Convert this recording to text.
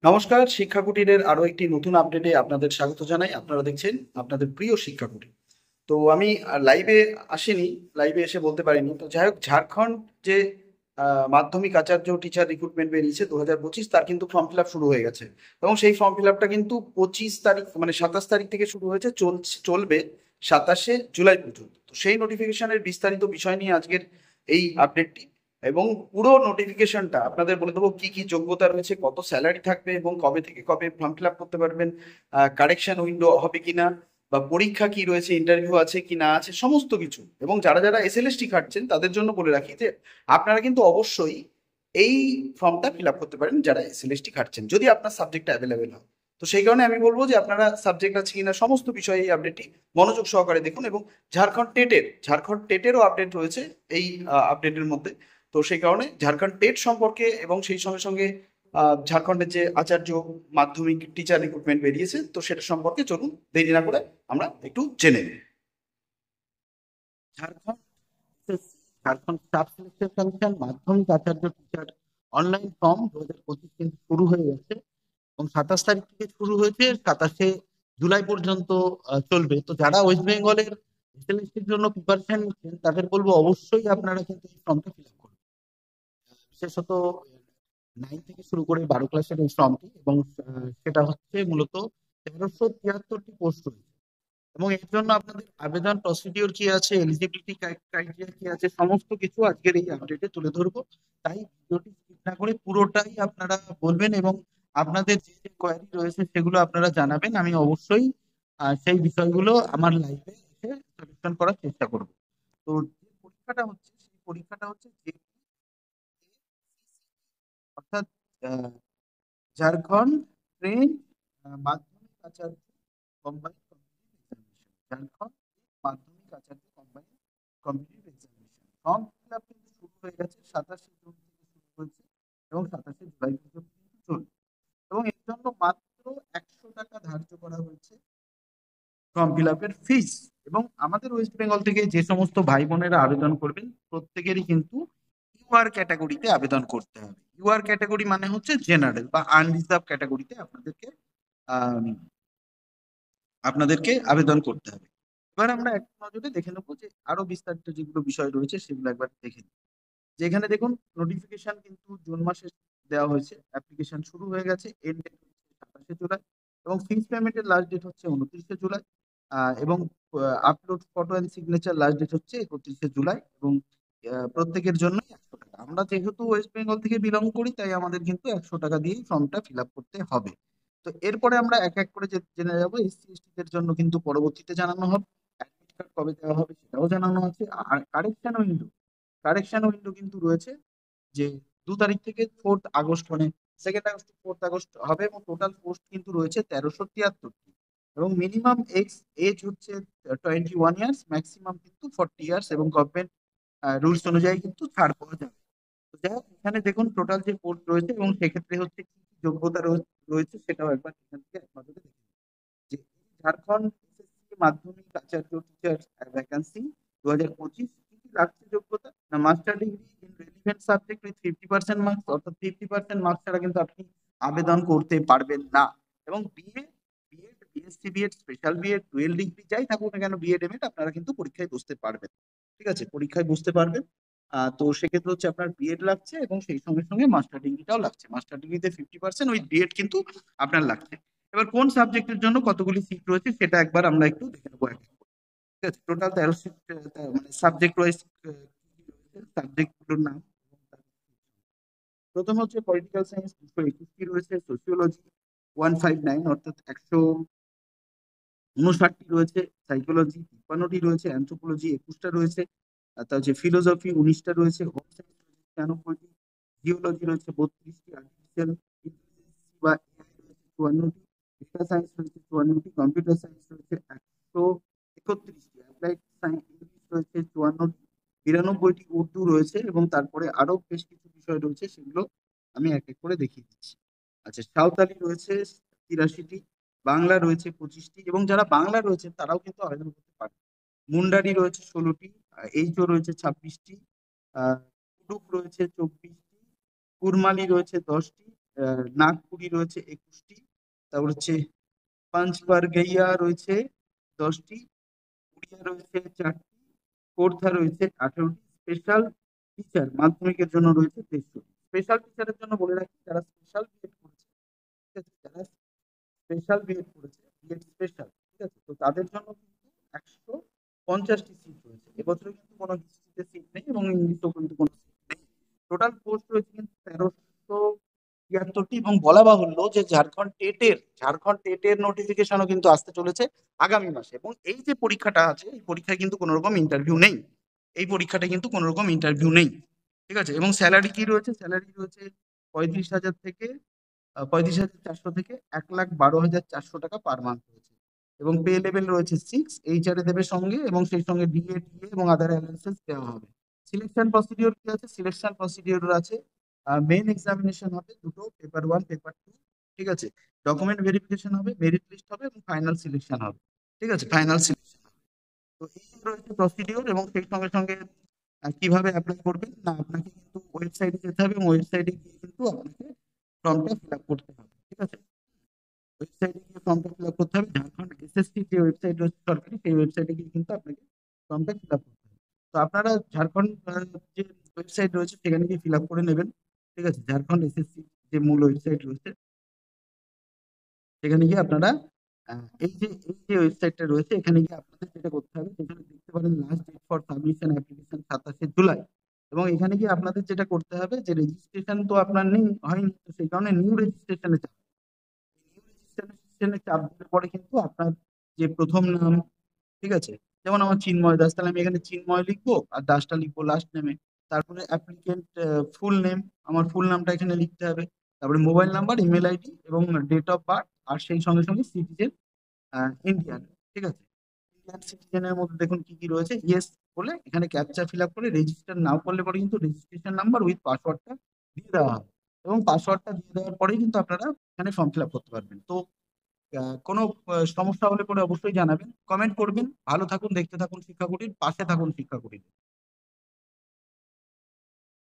নমস্কার, শিক্ষা কুটিরের আরো একটি নতুন আপডেটে আপনাদের স্বাগত জানাই। আপনারা দেখছেন আপনাদের প্রিয় শিক্ষা কুটির। তো আমি লাইভে আসিনি, লাইভে এসে বলতে পারিনি। তো যাই হোক, ঝাড়খণ্ড যে মাধ্যমিক আচার্য টিচার রিক্রুটমেন্ট বেরিয়েছে 2025, তার কিন্তু ফর্ম ফিল আপ শুরু হয়ে গেছে। এবং সেই ফর্ম ফিল আপটা কিন্তু 25 তারিখ, মানে 27 তারিখ থেকে শুরু হয়েছে, চলবে 27শে জুলাই পর্যন্ত। তো সেই নোটিফিকেশনের বিস্তারিত বিষয় নিয়ে আজকের এই আপডেটটি। এবং পুরো নোটিফিকেশনটা আপনাদের বলে দেবো, কি কি যোগ্যতা রয়েছে, কত স্যালারি থাকবে এবং কবে থেকে কবে ফর্ম ফিল আপ করতে পারবেন, কারেকশন উইন্ডো হবে কিনা, বা পরীক্ষা কি রয়েছে, ইন্টারভিউ আছে কি না আছে, সমস্ত কিছু। এবং যারা যারা এসএলএসটি খাটছেন তাদের জন্য বলে রাখি যে আপনারা কিন্তু অবশ্যই এই ফর্মটা ফিল আপ করতে পারেন যারা এসএলএসটি খাটছেন, যদি আপনার সাবজেক্টটা অ্যাভেলেবেল হয়। তো সেই কারণে আমি বলবো যে আপনারা সাবজেক্ট আছে কিনা সমস্ত বিষয়ে এই আপডেটটি মনোযোগ সহকারে দেখুন। এবং ঝাড়খণ্ড টেটেরও আপডেট রয়েছে এই আপডেটের মধ্যে। তো সেই কারণে ঝাড়খণ্ড টেট সম্পর্কে এবং সেই সঙ্গে সঙ্গে ঝাড়খণ্ডের যে আচার্য মাধ্যমিক টিচার রিক্রুটমেন্ট বেরিয়েছে, তো সেটা সম্পর্কে চলুন দেরি না করে আমরা একটু জেনে নিই। Jharkhand Jharkhand staff selection commission মাধ্যমিক আচার্য টিচার অনলাইন ফর্ম 2025 কিন্তু শুরু হয়ে গেছে। এবং 27 তারিখ থেকে শুরু হয়েছে, 27শে জুলাই পর্যন্ত চলবে। তো যারা ওয়েস্ট বেঙ্গলের এসএলএসটির জন্য প্রিপারেশন নিচ্ছেন তাদের বলবো অবশ্যই আপনারা কিন্তু এই ফর্মটা ফিল আপ করুন। বিশেষত 9 থেকে শুরু করে 12 ক্লাসের এই ফর্মটি। এবং সেটা হচ্ছে মূলত 1373টি পোস্ট রয়েছে। এবং এর জন্য আপনাদের আবেদন প্রসিডিওর কি আছে, এলিজিবিলিটি ক্রাইটেরিয়া কি আছে, সমস্ত কিছু আজকের এই আপডেটে তুলে ধরবো। তাই ভিডিওটি স্কিপ না করে পুরোটাই আপনারা বলবেন এবং আপনাদের যে যে কোয়ারি রয়েছে সেগুলো আপনারা জানাবেন। আমি অবশ্যই সেই বিষয়গুলো আমার লাইভে এসে সলিউশন করার চেষ্টা করব। তো যে পরীক্ষাটা হচ্ছে, সেই পরীক্ষাটা হচ্ছে যে, অর্থাৎ আহ, Jharkhand trained Madhyamik Acharya combined competitive examination, Jharkhand Madhyamik Acharya combined competitive examination form fill up কিন্তু শুরু হয়ে গেছে। 27শে জুন থেকে শুরু হয়েছে এবং 27শে জুলাই পর্যন্ত কিন্তু চলবে। এবং এর জন্য মাত্র 100 টাকা ধার্য করা হয়েছে ফর্ম ফিল আপের ফিস। এবং আমাদের ওয়েস্ট বেঙ্গল থেকে যে সমস্ত ভাই বোনেরা আবেদন করবেন প্রত্যেকেরই কিন্তু ইউআর ক্যাটাগরিতে আবেদন করতে হবে। ইউআর ক্যাটাগরি মানে হচ্ছে জেনারেল বা আনরিজার্ভ ক্যাটাগরিতে আহ, আপনাদেরকে আবেদন করতে হবে। এবার আমরা এক নজরে দেখে নেবো যে আরো বিস্তারিত যেগুলো বিষয় রয়েছে সেগুলো একবার দেখে নিই। যেখানে দেখুন, নোটিফিকেশন কিন্তু জুন মাসে দেওয়া হয়েছে, অ্যাপ্লিকেশন শুরু হয়ে গেছে, এন্ড ডেট হচ্ছে 27শে জুলাই। এবং ফিস পেমেন্টের লাস্ট ডেট হচ্ছে 29শে জুলাই। এবং upload photo and signature last date হচ্ছে 31শে জুলাই। এবং প্রত্যেকের জন্যই 100 টাকা। আমরা যেহেতু ওয়েস্ট বেঙ্গল থেকে বিলং করি, তাই আমাদের কিন্তু 100 টাকা দিয়েই ফর্মটা ফিল আপ করতে হবে। তো এরপরে আমরা এক এক করে জেনে যাবো। এসসি এসটি দের জন্য কিন্তু পরবর্তীতে জানানো হবে, অ্যাডমিট কার্ড কবে দেওয়া হবে সেটাও জানানো আছে। আর কারেকশন উইন্ডো কিন্তু রয়েছে, যে 2 তারিখ থেকে 4th আগস্ট, মানে 2nd আগস্ট 4th আগস্ট হবে। এবং টোটাল পোস্ট কিন্তু রয়েছে 1373টি। এবং মিনিমাম এজ হচ্ছে 21 ইয়ার্স, ম্যাক্সিমাম কিন্তু 40 ইয়ার্স। এবং গভর্নমেন্ট রুলস অনুযায়ী কিন্তু ছাড় পাওয়া যাবে। তো যাই হোক, এখানে দেখুন টোটাল যে পোস্ট রয়েছে এবং সেক্ষেত্রে হচ্ছে কি কি যোগ্যতা রয়েছে সেটাও একবার এখান থেকে এক নজরে দেখে নিন। যে ঝাড়খণ্ড এসএসসি মাধ্যমিক আচার্য টিচার ভ্যাকান্সি 2025, কি কি লাগছে যোগ্যতা না, master degree in relevant subject with 50% marks. অর্থাৎ 50% মার্কস ছাড়া কিন্তু আপনি আবেদন করতে পারবেন না। এবং BEd, BSc BEd, special BEd, dual degree যাই থাকুক না কেন, বিএড এমএড আপনারা কিন্তু পরীক্ষায় বসতে পারবেন। ঠিক আছে, পরীক্ষায় বসতে পারবেন। তো সেক্ষেত্রে হচ্ছে আপনার বিএড লাগছে এবং সেই সঙ্গে সঙ্গে মাস্টার ডিগ্রিটাও লাগছে। মাস্টার ডিগ্রিতে 50% উইথ বিএড কিন্তু আপনার লাগছে। এবার কোন সাবজেক্টের জন্য কতগুলি সিট রয়েছে সেটা একবার আমরা একটু দেখে নেবো এক এক করে। ঠিক আছে, টোটাল 13 সিট, মানে সাবজেক্ট ওয়াইজ সাবজেক্ট গুলোর নাম এবং প্রথম হচ্ছে পলিটিক্যাল সায়েন্স 221টি রয়েছে, সোসিওলজি 159 অর্থাৎ 159টি রয়েছে, সাইকোলজি 53টি রয়েছে, অ্যানথ্রোপোলজি 21টা রয়েছে, আর তা হচ্ছে ফিলোসফি 19টা রয়েছে, হোম সায়েন্স রয়েছে 96টি, জিওলজি রয়েছে 32টি, আর্টিফিশিয়াল ইন্টেলিজেন্স বা এআই রয়েছে 54টি, ডেটা সায়েন্স রয়েছে 54টি, কম্পিউটার সায়েন্স রয়েছে 131টি, অ্যাপ্লাইড সায়েন্স ইংলিশ রয়েছে 54টি, 92টি, উর্দু রয়েছে। এবং তারপরে আরো বেশ কিছু বিষয় রয়েছে, সেগুলো আমি এক এক করে দেখিয়ে দিচ্ছি। আচ্ছা, সাঁওতালি রয়েছে 83টি, বাংলা রয়েছে 25টি। এবং যারা বাংলা রয়েছে তারাও কিন্তু আবেদন করতে পারে। মুন্ডারি রয়েছে 16টি, এইচও রয়েছে 26টি, কুডুখ রয়েছে 24টি, কুরমালি রয়েছে 10টি, নাগপুরি রয়েছে 21টি, তারপর হচ্ছে পাঁচবারগেইয়া রয়েছে 10টি, উড়িয়া রয়েছে 4টি, খোর্ধা রয়েছে 18টি, স্পেশাল টিচার মাধ্যমিকের জন্য রয়েছে 23টি। স্পেশাল টিচারের জন্য বলে রাখি, যারা স্পেশাল বিএড করেছে, ঠিক আছে, যারা স্পেশাল বিএড করেছে, বিএড স্পেশাল, ঠিক আছে, তো তাদের জন্য কিন্তু 150টি সিট রয়েছে। এবছরে কিন্তু কোনো হিস্ট্রিতে সিট নেই এবং ইংলিশেও কিন্তু কোনো সিট নেই। টোটাল পোস্ট রয়েছে কিন্তু 1373টি, এবং বলা বাহুল্য যে ঝাড়খণ্ড টেটের নোটিফিকেশনও কিন্তু আসতে চলেছে আগামী মাসে। এবং এই যে পরীক্ষাটা আছে, এই পরীক্ষায় কিন্তু কোনো রকম ইন্টারভিউ নেই, এই পরীক্ষাটা কিন্তু কোনো রকম ইন্টারভিউ নেই, ঠিক আছে। এবং স্যালারি কি রয়েছে? স্যালারি রয়েছে 35,000 থেকে 35,400 থেকে 1,12,400 টাকা পার মান্থ রয়েছে। এবং পে লেভেল রয়েছে 6, এইচআরএ দেবে সঙ্গে, এবং সেই সঙ্গে ডিএ টিএ এবং আদার অ্যালাউন্সেস দেওয়া হবে। সিলেকশন প্রসিডিওর কি আছে? সিলেকশন প্রসিডিওর আছে, মেইন এক্সামিনেশন হবে দুটো, পেপার 1 পেপার 2, ঠিক আছে, ডকুমেন্ট ভেরিফিকেশন হবে, মেরিট লিস্ট হবে এবং ফাইনাল সিলেকশন হবে, ঠিক আছে, ফাইনাল সিলেকশন। তো এই রয়েছে প্রসিডিওর। এবং সেই সঙ্গে সঙ্গে কিভাবে অ্যাপ্লাই করবেন না, আপনাকে কিন্তু ওয়েবসাইটে যেতে হবে, এবং ওয়েবসাইটে গিয়ে কিন্তু আপনাকে ফর্মটা ফিল আপ করতে হবে, ঠিক আছে। ওয়েবসাইটে গিয়ে ফর্মটা ফিল আপ করতে হবে, ঝাড়খণ্ড এসএসসি যে ওয়েবসাইট রয়েছে সরকারি, সেই ওয়েবসাইটে গিয়ে কিন্তু আপনাকে ফর্মটা ফিল আপ করতে হবে। তো আপনারা ঝাড়খণ্ড যে ওয়েবসাইট রয়েছে সেখানে গিয়ে ফিল আপ করে নেবেন, ঠিক আছে। ঝাড়খণ্ড এসএসসি যে মূল ওয়েবসাইট রয়েছে সেখানে গিয়ে আপনারা এই যে ওয়েবসাইটটা রয়েছে, এখানে গিয়ে আপনাদের যেটা করতে হবে, সেখানে দেখতে পারেন last date for submission application 27শে জুলাই। এবং এখানে গিয়ে আপনাদের যেটা করতে হবে, যে রেজিস্ট্রেশন তো আপনার নেই, হয়নি, তো সেই কারণে নিউ রেজিস্ট্রেশনে চাপ দিলে পরে কিন্তু আপনার যে প্রথম নাম, ঠিক আছে, যেমন আমার চিন্ময় দাস, তাহলে আমি এখানে চিন্ময় লিখবো আর দাসটা লিখবো লাস্ট নেমে। তারপরে অ্যাপ্লিকেন্ট ফুল নেম, আমার ফুল নামটা এখানে লিখতে হবে। তারপরে মোবাইল নাম্বার, ইমেল আইডি এবং ডেট অফ বার্থ, আর সেই সঙ্গে সঙ্গে সিটিজেন ইন্ডিয়ান, ঠিক আছে। ইন্ডিয়ান সিটিজেনের মধ্যে দেখুন কি কি রয়েছে, ইয়েস বলে এখানে ক্যাপচা ফিল আপ করে রেজিস্টার নাও করলে পরে কিন্তু রেজিস্ট্রেশন নাম্বার উইথ পাসওয়ার্ডটা দিয়ে দেওয়া হবে। এবং পাসওয়ার্ডটা দিয়ে দেওয়ার পরেই কিন্তু আপনারা এখানে ফর্ম ফিল আপ করতে পারবেন। তো কোনো সমস্যা হলে পরে অবশ্যই জানাবেন, কমেন্ট করবেন। ভালো থাকুন, দেখতে থাকুন শিক্ষাকুটির, পাশে থাকুন শিক্ষাকুটির।